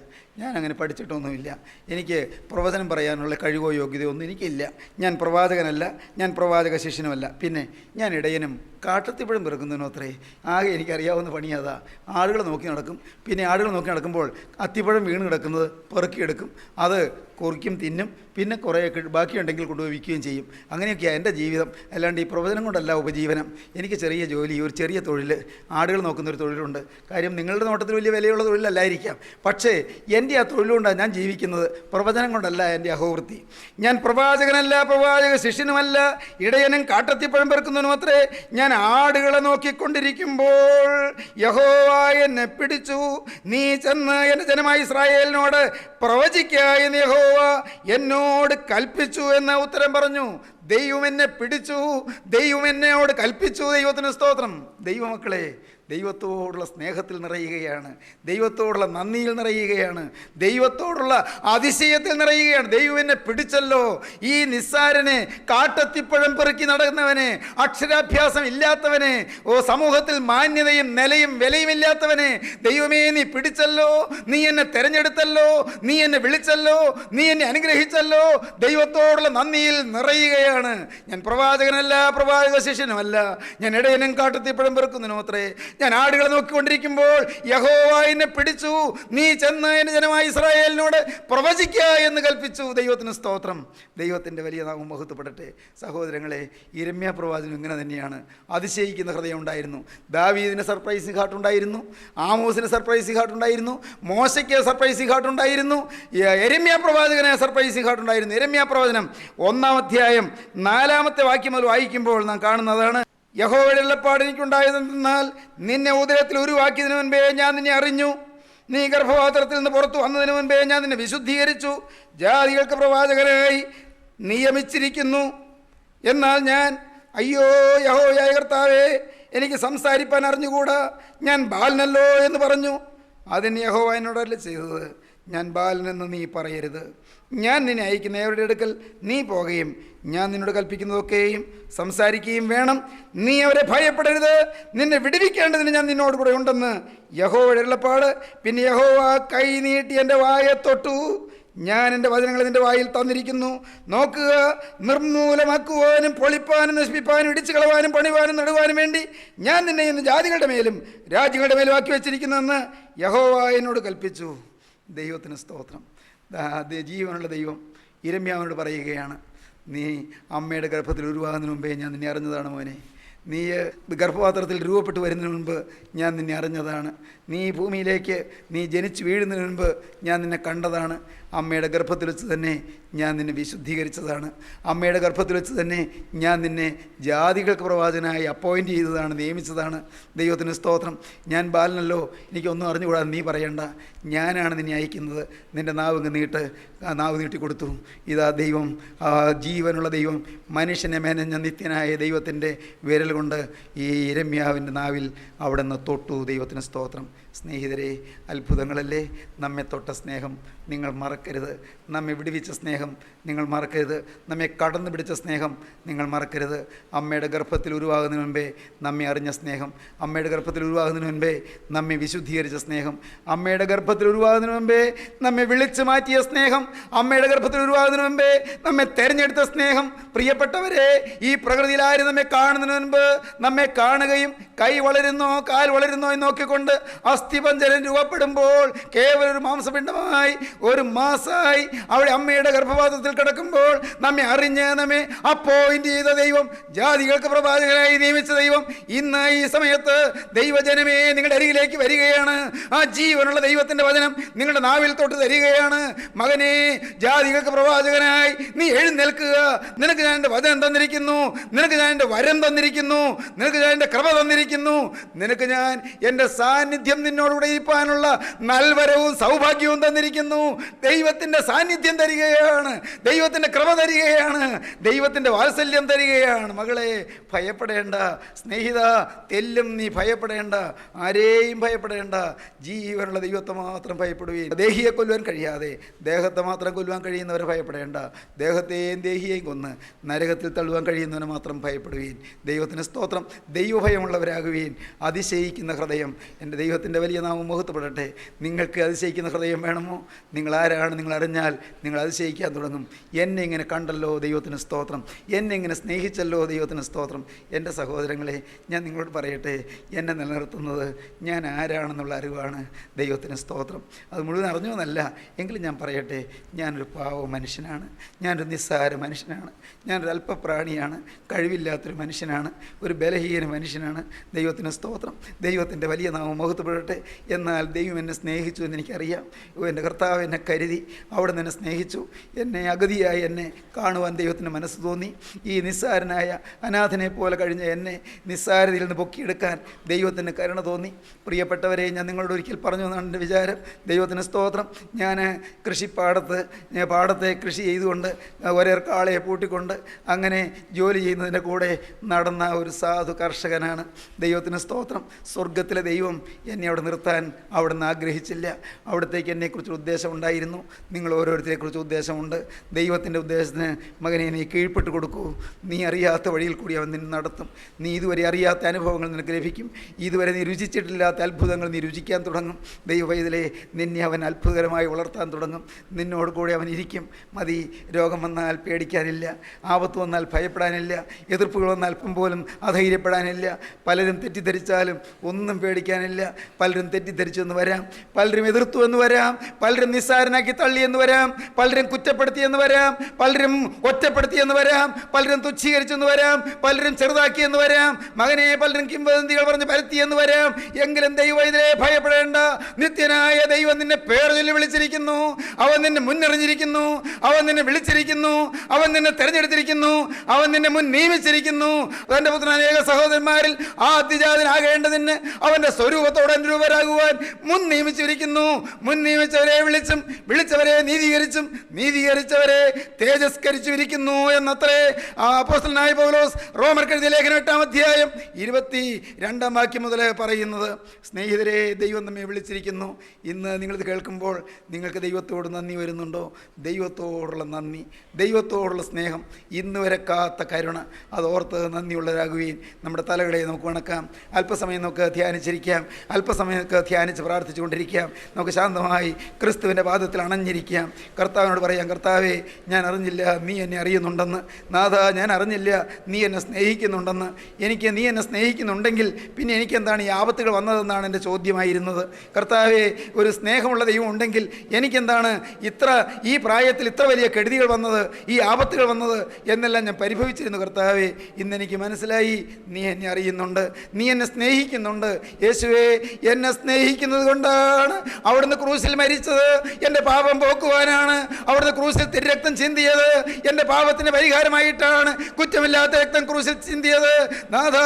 ഞാനങ്ങനെ പഠിച്ചിട്ടൊന്നുമില്ല, എനിക്ക് പ്രവചനം പറയാനുള്ള കഴിവോ യോഗ്യതയോ ഒന്നും എനിക്കില്ല. ഞാൻ പ്രവാചകനല്ല, ഞാൻ പ്രവാചക ശിഷ്യനുമല്ല. പിന്നെ ഞാൻ ഇടയനും കാട്ടത്തിപ്പഴം പെറുക്കുന്നതിനോ അത്രേ. ആകെ എനിക്കറിയാവുന്ന പണി അതാ. ആളുകൾ നോക്കി നടക്കും. പിന്നെ ആളുകൾ നോക്കി നടക്കുമ്പോൾ അത്തിപ്പഴം വീണ് കിടക്കുന്നത് പെറുക്കിയെടുക്കും, അത് കുറിക്കും, തിന്നും, പിന്നെ കുറേ ബാക്കിയുണ്ടെങ്കിൽ കൊണ്ടുപോയി വിൽക്കുകയും ചെയ്യും. അങ്ങനെയൊക്കെയാണ് എൻ്റെ ജീവിതം. അല്ലാണ്ട് ഈ പ്രവചനം കൊണ്ടല്ല ഉപജീവനം. എനിക്ക് ചെറിയ ജോലി, ഒരു ചെറിയ തൊഴിൽ, ആടുകൾ നോക്കുന്നൊരു തൊഴിലുണ്ട്. കാര്യം നിങ്ങളുടെ നോട്ടത്തിൽ വലിയ വിലയുള്ള തൊഴിലല്ലായിരിക്കാം, പക്ഷേ എൻ്റെ ആ തൊഴിലുകൊണ്ടാണ് ഞാൻ ജീവിക്കുന്നത്. പ്രവചനം കൊണ്ടല്ല എൻ്റെ അഹോവൃത്തി. ഞാൻ പ്രവാചകനല്ല, പ്രവാചക ശിഷ്യനുമല്ല, ഇടയനും കാട്ടത്തിപ്പഴം പെറുക്കുന്നതിനും അത്രേ. ഞാൻ ആടുകളെ നോക്കിക്കൊണ്ടിരിക്കുമ്പോൾ യഹോവ എന്നെ പിടിച്ചു. നീ ചെന്ന് എൻ്റെ ജനമായ ഇസ്രായേലിനോട് പ്രവചിക്ക എന്ന് യഹോവ എന്നോട് കൽപ്പിച്ചു എന്ന് ഉത്തരം പറഞ്ഞു. ദൈവം എന്നെ പിടിച്ചു, ദൈവം എന്നോട് കൽപ്പിച്ചു. ദൈവത്തിന് സ്തോത്രം. ദൈവമക്കളെ, ദൈവത്തോടുള്ള സ്നേഹത്തിൽ നിറയുകയാണ്, ദൈവത്തോടുള്ള നന്ദിയിൽ നിറയുകയാണ്, ദൈവത്തോടുള്ള അതിശയത്തിൽ നിറയുകയാണ്. ദൈവം എന്നെ പിടിച്ചല്ലോ. ഈ നിസ്സാരനെ, കാട്ടത്തിപ്പഴം പെറുക്കി നടക്കുന്നവനെ, അക്ഷരാഭ്യാസം ഇല്ലാത്തവനെ, സമൂഹത്തിൽ മാന്യതയും നിലയും വിലയും ഇല്ലാത്തവനെ, ദൈവമേ നീ പിടിച്ചല്ലോ, നീ എന്നെ തെരഞ്ഞെടുത്തല്ലോ, നീ എന്നെ വിളിച്ചല്ലോ, നീ എന്നെ അനുഗ്രഹിച്ചല്ലോ. ദൈവത്തോടുള്ള നന്ദിയിൽ നിറയുകയാണ്. ഞാൻ പ്രവാചകനല്ല, പ്രവാചക ശിഷ്യനുമല്ല, ഞാൻ ഇടയനും കാട്ടത്തിപ്പഴം പെറുക്കുന്നതിനോ അത്രേ. ഞാൻ ആടുകളെ നോക്കിക്കൊണ്ടിരിക്കുമ്പോൾ യഹോവ എന്നെ പിടിച്ചു. നീ ചെന്ന് എൻ്റെ ജനമായ ഇസ്രായേലിനോട് പ്രവചിക്കുക എന്ന് കൽപ്പിച്ചു. ദൈവത്തിന് സ്തോത്രം. ദൈവത്തിൻ്റെ വലിയ നാമം മഹത്വപ്പെടട്ടെ. സഹോദരങ്ങളെ, യിരെമ്യാ പ്രവാചകനും ഇങ്ങനെ തന്നെയാണ്. അതിശയിക്കുന്ന ഹൃദയം ഉണ്ടായിരുന്നു. ദാവീദിന് സർപ്രൈസിംഗ് ഹാർട്ട് ഉണ്ടായിരുന്നു, ആമോസിന് സർപ്രൈസിംഗ് ഹാർട്ട് ഉണ്ടായിരുന്നു, മോശയ്ക്ക് സർപ്രൈസിംഗ് ഹാർട്ട് ഉണ്ടായിരുന്നു, യിരെമ്യാ പ്രവാചകന് സർപ്രൈസിംഗ് ഹാർട്ട് ഉണ്ടായിരുന്നു. യിരെമ്യാ പ്രവചനം 1-ാം അധ്യായം 4-ാമത്തെ വാക്യം മുതൽ വായിക്കുമ്പോൾ നാം കാണുന്നതാണ്, യഹോവയുടെ അരുളപ്പാട് എനിക്കുണ്ടായതെന്നാൽ നിന്നെ ഉദരത്തിൽ ഉരുവാക്കിയതിനു മുൻപേ ഞാൻ നിന്നെ അറിഞ്ഞു. നീ ഗർഭപാത്രത്തിൽ നിന്ന് പുറത്തു വന്നതിന് മുൻപേ ഞാൻ നിന്നെ വിശുദ്ധീകരിച്ചു. ജാതികൾക്ക് പ്രവാചകനായി നിയമിച്ചിരിക്കുന്നു. എന്നാൽ ഞാൻ, അയ്യോ യഹോവയായ കർത്താവേ, എനിക്ക് സംസാരിപ്പാൻ അറിഞ്ഞുകൂടാ, ഞാൻ ബാലനല്ലോ എന്ന് പറഞ്ഞു. അതിന് യഹോവ എന്നോടല്ല ചെയ്തത്, ഞാൻ ബാലനെന്ന് നീ പറയരുത്. ഞാൻ നിന്നെ അയക്കുന്ന അവരുടെ അടുക്കൽ നീ പോകുകയും ഞാൻ നിന്നോട് കൽപ്പിക്കുന്നതൊക്കെയും സംസാരിക്കുകയും വേണം. നീ അവരെ ഭയപ്പെടരുത്, നിന്നെ വിടുവിക്കേണ്ടതിന് ഞാൻ നിന്നോട് കൂടെ ഉണ്ടെന്ന് യഹോവയുടെ അരുളപ്പാട്. പിന്നെ യഹോവ കൈ നീട്ടി എൻ്റെ വായെ തൊട്ടു. ഞാൻ എൻ്റെ വചനങ്ങൾ നിൻ്റെ വായിൽ തന്നിരിക്കുന്നു. നോക്കുക, നിർമൂലമാക്കുവാനും പൊളിപ്പാനും നശിപ്പിപ്പാനും ഇടിച്ചു കളവാനും പണിവാനും നടുവാനും വേണ്ടി ഞാൻ നിന്നെ ഇന്ന് ജാതികളുടെ മേലും രാജ്യങ്ങളുടെ മേലും ആക്കി വെച്ചിരിക്കുന്നുവെന്ന് യഹോവ എന്നോട് കൽപ്പിച്ചു. ദൈവത്തിന് സ്തോത്രം. ജീവനുള്ള ദൈവം യിരെമ്യാവിനോട് പറയുകയാണ്, നീ അമ്മയുടെ ഗർഭത്തിൽ ഉരുവാകുന്നതിന് മുമ്പേ ഞാൻ നിന്നെ അറിഞ്ഞതാണ് മോനെ. നീ ഗർഭപാത്രത്തിൽ രൂപപ്പെട്ട് വരുന്നതിന് മുൻപ് ഞാൻ നിന്നെ അറിഞ്ഞതാണ്. നീ ഭൂമിയിലേക്ക് നീ ജനിച്ചു വീഴുന്നതിന് മുൻപ് ഞാൻ നിന്നെ കണ്ടതാണ്. അമ്മയുടെ ഗർഭത്തിൽ വെച്ച് തന്നെ ഞാൻ നിന്നെ വിശുദ്ധീകരിച്ചതാണ്. അമ്മയുടെ ഗർഭത്തിൽ വെച്ച് തന്നെ ഞാൻ നിന്നെ ജാതികൾക്ക് പ്രവാചകനായി അപ്പോയിൻ്റ് ചെയ്തതാണ്, നിയമിച്ചതാണ്. ദൈവത്തിന് സ്തോത്രം. ഞാൻ ബാലനല്ലോ, എനിക്കൊന്നും അറിഞ്ഞുകൂടാതെ നീ പറയണ്ട, ഞാനാണ് നിന്നെ അയക്കുന്നത്. നിൻ്റെ നാവ് നീട്ട്. നാവ് നീട്ടിക്കൊടുത്തു. ഇതാ ദൈവം, ജീവനുള്ള ദൈവം, മനുഷ്യനെ മെനഞ്ഞ നിത്യനായ ദൈവത്തിൻ്റെ വിരൽ കൊണ്ട് ഈ യിരെമ്യാവിൻ്റെ നാവിൽ അവിടെ നിന്ന് തൊട്ടു. ദൈവത്തിന് സ്തോത്രം. സ്നേഹിതരെ, അത്ഭുതങ്ങളല്ലേ നമ്മെ തൊട്ട സ്നേഹം. നിങ്ങൾ മറക്കരുത്. നമ്മെ വിടുവിച്ച സ്നേഹം നിങ്ങൾ മറക്കരുത്. നമ്മെ കടന്നു പിടിച്ച സ്നേഹം നിങ്ങൾ മറക്കരുത്. അമ്മയുടെ ഗർഭത്തിൽ ഉരുവാകുന്നതിന് മുൻപേ നമ്മെ അറിഞ്ഞ സ്നേഹം, അമ്മയുടെ ഗർഭത്തിൽ ഉരുവാകുന്നതിന് മുൻപേ നമ്മെ വിശുദ്ധീകരിച്ച സ്നേഹം, അമ്മയുടെ ഗർഭത്തിൽ ഉരുവാകുന്നതിന് മുൻപേ നമ്മെ വിളിച്ചു മാറ്റിയ സ്നേഹം, അമ്മയുടെ ഗർഭത്തിൽ ഉരുവാകുന്നതിന് മുൻപേ നമ്മെ തെരഞ്ഞെടുത്ത സ്നേഹം. പ്രിയപ്പെട്ടവരെ, ഈ പ്രകൃതിയിൽ ആരും നമ്മെ കാണുന്നതിന് മുൻപ് നമ്മെ കാണുകയും കൈ വളരുന്നോ കാൽ വളരുന്നോ എന്ന് നോക്കിക്കൊണ്ട് അസ്ഥിപഞ്ജരം രൂപപ്പെടുമ്പോൾ കേവലം ഒരു മാംസപിണ്ഡമായി ഒരു മാസമായി അവിടെ അമ്മയുടെ ഗർഭപാത്രത്തിൽ കിടക്കുമ്പോൾ നമ്മെ അറിഞ്ഞ് നമ്മെ അപ്പോയിന്റ് ചെയ്ത ദൈവം, ജാതികൾക്ക് പ്രവാചകനായി നിയമിച്ച ദൈവം, ഇന്ന് ഈ സമയത്ത് ദൈവജനമേ നിങ്ങളുടെ അരികിലേക്ക് വരികയാണ്. ആ ജീവനുള്ള ദൈവത്തിൻ്റെ വചനം നിങ്ങളുടെ നാവിൽ തൊട്ട് തരികയാണ്. മകനെ, ജാതികൾക്ക് പ്രവാചകനായി നീ എഴുന്നേൽക്കുക. നിനക്ക് ഞാൻ എൻ്റെ വചനം തന്നിരിക്കുന്നു, നിനക്ക് ഞാൻ എൻ്റെ വരം തന്നിരിക്കുന്നു, നിനക്ക് ഞാൻ എൻ്റെ കൃപ തന്നിരിക്കുന്നു, നിനക്ക് ഞാൻ എൻ്റെ സാന്നിധ്യം നിന്നോടുകൂടെ ഇരിപ്പാനുള്ള നൽവരവും സൗഭാഗ്യവും തന്നിരിക്കുന്നു. ദൈവത്തിൻ്റെ സാന്നിധ്യം തരികയാണ്, ദൈവത്തിൻ്റെ കൃപ തരികയാണ്, ദൈവത്തിൻ്റെ വാത്സല്യം തരികയാണ്. മകളെ, ഭയപ്പെടേണ്ട. സ്നേഹിത, തെല്ലും നീ ഭയപ്പെടേണ്ട, ആരെയും ഭയപ്പെടേണ്ട. ജീവനുള്ള ദൈവത്തെ മാത്രം ഭയപ്പെടുകയും, ദേഹിയെ കൊല്ലുവാൻ കഴിയാതെ ദേഹത്തെ മാത്രം കൊല്ലുവാൻ കഴിയുന്നവരെ ഭയപ്പെടേണ്ട. ദേഹത്തെയും ദേഹിയെയും കൊന്ന് നരകത്തിൽ തള്ളുവാൻ കഴിയുന്നവനെ മാത്രം ഭയപ്പെടുകയും. ദൈവത്തിന് സ്തോത്രം. ദൈവഭയമുള്ളവരാകുകയും. അതിശയിക്കുന്ന ഹൃദയം, എൻ്റെ ദൈവത്തിൻ്റെ വലിയ നാമം മഹത്വപ്പെടട്ടെ. നിങ്ങൾക്ക് അതിശയിക്കുന്ന ഹൃദയം വേണമോ? നിങ്ങൾ ആരാണ് നിങ്ങൾ അറിഞ്ഞാൽ നിങ്ങൾ അതിശയിക്കാൻ തുടങ്ങും. എന്നെ ഇങ്ങനെ കണ്ടല്ലോ, ദൈവത്തിന് സ്തോത്രം. എന്നെ ഇങ്ങനെ സ്നേഹിച്ചല്ലോ, ദൈവത്തിന് സ്തോത്രം. എൻ്റെ സഹോദരങ്ങളെ, ഞാൻ നിങ്ങളോട് പറയട്ടെ, എന്നെ നിലനിർത്തുന്നത് ഞാൻ ആരാണെന്നുള്ള അറിവാണ്. ദൈവത്തിന് സ്തോത്രം. അത് മുഴുവൻ അറിഞ്ഞോന്നല്ല, എങ്കിലും ഞാൻ പറയട്ടെ, ഞാനൊരു പാവ മനുഷ്യനാണ്, ഞാനൊരു നിസ്സാര മനുഷ്യനാണ്, ഞാനൊരു അല്പപ്രാണിയാണ്, കഴിവില്ലാത്തൊരു മനുഷ്യനാണ്, ഒരു ബലഹീന മനുഷ്യനാണ്. ദൈവത്തിന് സ്തോത്രം. ദൈവത്തിൻ്റെ വലിയ നാമം മഹത്വപ്പെടട്ടെ. എന്നാൽ ദൈവം എന്നെ സ്നേഹിച്ചു എന്ന് എനിക്കറിയാം. എൻ്റെ കർത്താവ് എന്നെ കരുതി, അവിടെ നിന്ന് എന്നെ സ്നേഹിച്ചു. എന്നെ അഗതിയായി എന്നെ കാണുവാൻ ദൈവത്തിന് മനസ്സ് തോന്നി. ഈ നിസ്സാരനായ അനാഥനെ പോലെ കഴിഞ്ഞ എന്നെ നിസ്സാരതയിൽ നിന്ന് പൊക്കിയെടുക്കാൻ ദൈവത്തിന് കരുണ തോന്നി. പ്രിയപ്പെട്ടവരെ, ഞാൻ നിങ്ങളോട് ഒരിക്കൽ പറഞ്ഞു എന്നാണ് എൻ്റെ വിചാരം. ദൈവത്തിന് സ്തോത്രം. ഞാൻ പാടത്തെ കൃഷി ചെയ്തുകൊണ്ട് ഒരേർക്കാളെ പൂട്ടിക്കൊണ്ട് അങ്ങനെ ജോലി ചെയ്യുന്നതിൻ്റെ കൂടെ നടന്ന ഒരു സാധു കർഷകനാണ്. ദൈവത്തിന് സ്തോത്രം. സ്വർഗത്തിലെ ദൈവം എന്നെ അവിടെ നിർത്താൻ അവിടുന്ന് ആഗ്രഹിച്ചില്ല. അവിടത്തേക്ക് എന്നെക്കുറിച്ചൊരു ഉദ്ദേശം ഉണ്ടായിരുന്നു. നിങ്ങൾ ഓരോരുത്തരെക്കുറിച്ച് ഉദ്ദേശമുണ്ട്. ദൈവത്തിൻ്റെ ഉദ്ദേശത്തിന് മകനെ നീ കീഴ്പ്പെട്ട് കൊടുക്കൂ. നീ അറിയാത്ത വഴിയിൽ കൂടി അവൻ നിന്നെ നടത്തും. നീ ഇതുവരെ അറിയാത്ത അനുഭവങ്ങൾ നിനക്ക് ലഭിക്കും. ഇതുവരെ നീ രുചിച്ചിട്ടില്ലാത്ത അത്ഭുതങ്ങൾ നീ രുചിക്കാൻ തുടങ്ങും. ദൈവവൈതലേ, നിന്നെ അവൻ അത്ഭുതകരമായി വളർത്താൻ തുടങ്ങും. നിന്നോട് കൂടെ അവൻ ഇരിക്കും. മതി. രോഗം വന്നാൽ പേടിക്കാനില്ല, ആപത്ത് വന്നാൽ ഭയപ്പെടാനില്ല, എതിർപ്പുകൾ വന്നാൽ അല്പം പോലും അധൈര്യപ്പെടാനില്ല. പലരും തെറ്റിദ്ധരിച്ചാലും ഒന്നും പേടിക്കാനില്ല. പലരും തെറ്റിദ്ധരിച്ചു എന്ന് വരാം, പലരും എതിർത്തു എന്ന് വരാം, പലരും നിസ്സാരനാക്കി തള്ളിയെന്ന് വരാം, പലരും കുറ്റപ്പെടുത്തിയെന്ന് വരാം, പലരും ഒറ്റപ്പെടുത്തിയെന്ന് വരാം, പലരും തുച്ഛീകരിച്ചെന്ന് വരാം, പലരും ചെറുതാക്കിയെന്ന് വരാം. മകനെ, പലരും കിംവദന്തികൾ പറഞ്ഞ് പരത്തിയെന്ന് വരാം. എങ്കിലും ദൈവവൈതലേ, ഭയപ്പെടേണ്ട. നിത്യനായ ദൈവം നിന്നെ പേർ ചൊല്ലി വിളിച്ചിരിക്കുന്നു. അവൻ നിന്നെ മുന്നറിഞ്ഞിരിക്കുന്നു, അവൻ നിന്നെ വിളിച്ചിരിക്കുന്നു, അവൻ നിന്നെ തെരഞ്ഞെടുത്തിരിക്കുന്നു, അവൻ നിന്നെ മുൻ നിയമിച്ചിരിക്കുന്നു. തൻ്റെ പുത്രൻ ഏക സഹോദരന്മാരിൽ ആദ്യജാതനാകേണ്ടതിന് അവൻ്റെ സ്വരൂപത്തോടെ അനുരൂപരാകുവാൻ മുൻ നിയമിച്ചിരിക്കുന്നു. മുൻ നിയമിച്ചവരെ വിളിച്ചും വിളിച്ചവരെ നീതീകരിച്ചും നീതീകരിച്ചവരെ തേജസ്കരിച്ചിരിക്കുന്നു എന്നത്രേ അപ്പോസ്തലനായ പൗലോസ് റോമർക്കെഴുതിയ ലേഖനം 8-ാം അധ്യായം 22-ാം വാക്യം മുതൽ പറയുന്നത്. സ്നേഹിതരെ, ദൈവം നമ്മെ വിളിച്ചിരിക്കുന്നു. ഇന്ന് നിങ്ങളിത് കേൾക്കുമ്പോൾ നിങ്ങൾക്ക് ദൈവത്തോട് നന്ദി വരുന്നുണ്ടോ? ദൈവത്തോടുള്ള നന്ദി, ദൈവത്തോടുള്ള സ്നേഹം, ഇന്ന് വരെ കാത്ത കരുണ, അതോർത്ത് നന്ദിയുള്ളവരാകുകയും നമ്മുടെ തലകളെ നമുക്ക് വണക്കാം. അല്പസമയം നമുക്ക് ധ്യാനിച്ചിരിക്കാം, അല്പസമയം നമുക്ക് ധ്യാനിച്ച് പ്രാർത്ഥിച്ചുകൊണ്ടിരിക്കാം. നമുക്ക് ശാന്തമായി ക്രിസ്തുവിൻ്റെ പാദത്തിൽ അണഞ്ഞിരിക്കാം. കർത്താവിനോട് പറയാം, കർത്താവേ, ഞാൻ അറിഞ്ഞില്ല നീ എന്നെ അറിയുന്നുണ്ടെന്ന്. നാഥ, ഞാൻ അറിഞ്ഞില്ല നീ എന്നെ സ്നേഹിക്കുന്നുണ്ടെന്ന്. നീ എന്നെ സ്നേഹിക്കുന്നുണ്ടെങ്കിൽ പിന്നെ എനിക്കെന്താണ് ഈ ആപത്തുകൾ വന്നതെന്നാണ് എൻ്റെ ചോദ്യമായിരുന്നത്. കർത്താവേ, ഒരു സ്നേഹമുള്ള ദൈവം ഉണ്ടെങ്കിൽ എനിക്കെന്താണ് ഈ പ്രായത്തിൽ ഇത്ര വലിയ കെടുതികൾ വന്നത്, ഈ ആപത്തുകൾ വന്നത് എന്നെല്ലാം ഞാൻ പരിഭവിച്ചിരുന്നു. കർത്താവേ, ഇന്നെനിക്ക് മനസ്സിലായി നീ എന്നെ അറിയുന്നുണ്ട്, നീ എന്നെ സ്നേഹിക്കുന്നുണ്ട്. യേശുവേ, എന്നെ സ്നേഹിക്കുന്നത് കൊണ്ടാണ് അവിടുന്ന് ക്രൂശിൽ മരിച്ചത്. എൻ്റെ പാപം പോക്കുവാനാണ് അവിടുന്ന് ക്രൂശിൽ തിരുരക്തം ചിന്തിയത്. എൻ്റെ പാപത്തിന് പരിഹാരമായിട്ടാണ് കുറ്റമില്ലാത്ത രക്തം ക്രൂശിൽ ചിന്തിയത്. നാഥ,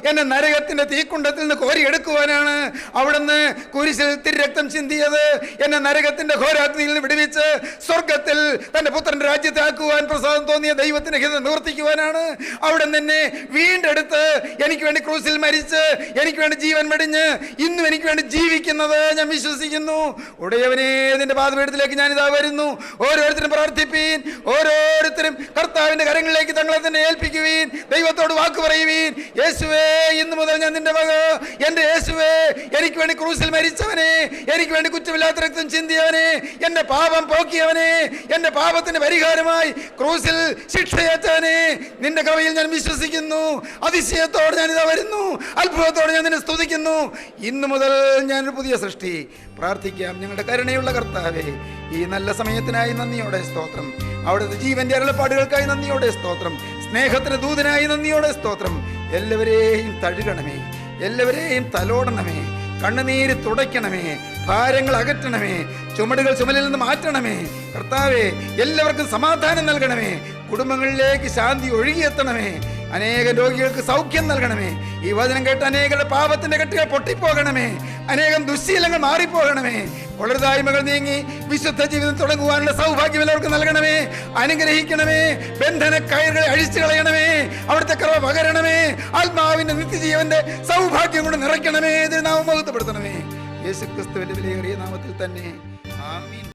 എന്നെ നരകത്തിൻ്റെ തീക്കുണ്ടത്തിൽ നിന്ന് കോരിയെടുക്കുവാനാണ് അവിടുന്ന് കുരിശിൽ തിരുരക്തം ചിന്തിയത്. എന്നെ നരകത്തിൻ്റെ ഘോരാഗ്നിയിൽ നിന്ന് വിടുവിച്ച് സ്വർഗത്തിൽ തൻ്റെ പുത്രൻ്റെ രാജ്യത്തെ ആക്കുവാൻ പ്രസാദം തോന്നിയ ദൈവത്തിൻ്റെ ഹിതം നിവർത്തിക്കുവാനാണ് അവിടുന്ന് എന്നെ വീണ്ടെടുത്ത് എനിക്ക് വേണ്ടി ക്രൂശിൽ മരിച്ച് എനിക്ക് വേണ്ടി ജീവൻ വെടിഞ്ഞ് ഇന്നും എനിക്ക് വേണ്ടി ജീവിക്കുന്നത് ഞാൻ വിശ്വസിക്കുന്നു. ഉടയവനെ, നിന്റെ പാദപീഠത്തിലേക്ക് ഞാനിതാ വരുന്നു. വരുന്നു. ഓരോരുത്തരും പ്രാർത്ഥിപ്പീൻ, ഓരോരുത്തരും കർത്താവിൻ്റെ കരങ്ങളിലേക്ക് തങ്ങളെ തന്നെ ഏൽപ്പിക്കുവീൻ, ദൈവത്തോട് വാക്ക് പറയുവീൻ. യേശുവേ, ഇന്നു മുതൽ ഞാൻ നിന്റെ മക, എൻ്റെ യേശുവേ, എനിക്ക് വേണ്ടി ക്രൂസിൽ മരിച്ചവനെ, എനിക്ക് വേണ്ടി കുറ്റമില്ലാത്ത രക്തം ചിന്തിയവനെ, എൻ്റെ പാപം പോക്കിയവനെ, എൻ്റെ പാപത്തിന് പരിഹാരമായി ക്രൂസിൽ ശിക്ഷയേറ്റവനെ, നിന്റെ കൃപയിൽ ഞാൻ വിശ്വസിക്കുന്നു. അതിശയത്തോടെ ഞാനിതാ വരുന്നു, അത്ഭുതത്തോടെ ഞാൻ നിന്നെ സ്തുതിക്കുന്നു. ഇന്നു മുതൽ ഞാനൊരു പുതിയ സൃഷ്ടി. പ്രാർത്ഥിക്കാം. ഞങ്ങളുടെ കരുണയുള്ള കർത്താവേ, ഈ നല്ല സമയത്തിനായി നന്ദിയോടെ സ്തോത്രം. അവിടുത്തെ ജീവന്റെ അരുളപ്പാടുകൾക്കായി നന്ദിയോടെ സ്തോത്രം. സ്നേഹത്തിന് ദൂതനായി നന്ദിയോടെ സ്തോത്രം. എല്ലാവരെയും തഴുകണമേ, എല്ലാവരെയും തലോടണമേ, കണ്ണുനീര് തുടയ്ക്കണമേ, ഭാരങ്ങൾ അകറ്റണമേ, ചുമടുകൾ ചുമലിൽ നിന്ന് മാറ്റണമേ. കർത്താവേ, എല്ലാവർക്കും സമാധാനം നൽകണമേ, കുടുംബങ്ങളിലേക്ക് ശാന്തി ഒഴുകിയെത്തണമേ, അനേക രോഗികൾക്ക് സൗഖ്യം നൽകണമേ. ഈ വചനം കേട്ട് അനേകരുടെ പാപത്തിന്റെ കെട്ടുകൾ പൊട്ടിപ്പോകണമേ, അനേകം ദുശ്ശീലങ്ങൾ മാറിപ്പോകണമേ, കൊള്ളരുതായ്മകൾ നീങ്ങി വിശുദ്ധ ജീവിതം തുടങ്ങുവാനുള്ള സൗഭാഗ്യം എല്ലാവർക്കും നൽകണമേ. അനുഗ്രഹിക്കണമേ, ബന്ധന കയറുകളെ അഴിച്ചു കളയണമേ, അവിടുത്തെ കൃപ പകരണമേ, ആത്മാവിന്റെ നിത്യജീവന്റെ സൗഭാഗ്യം കൊണ്ട് നിറയ്ക്കണമേ. ഇതിന് നാമം മഹത്വപ്പെടുത്തണമേ. യേശുക്രിസ്തുവിന്റെ വിലയേറിയ നാമത്തിൽ തന്നെ. ആമീൻ.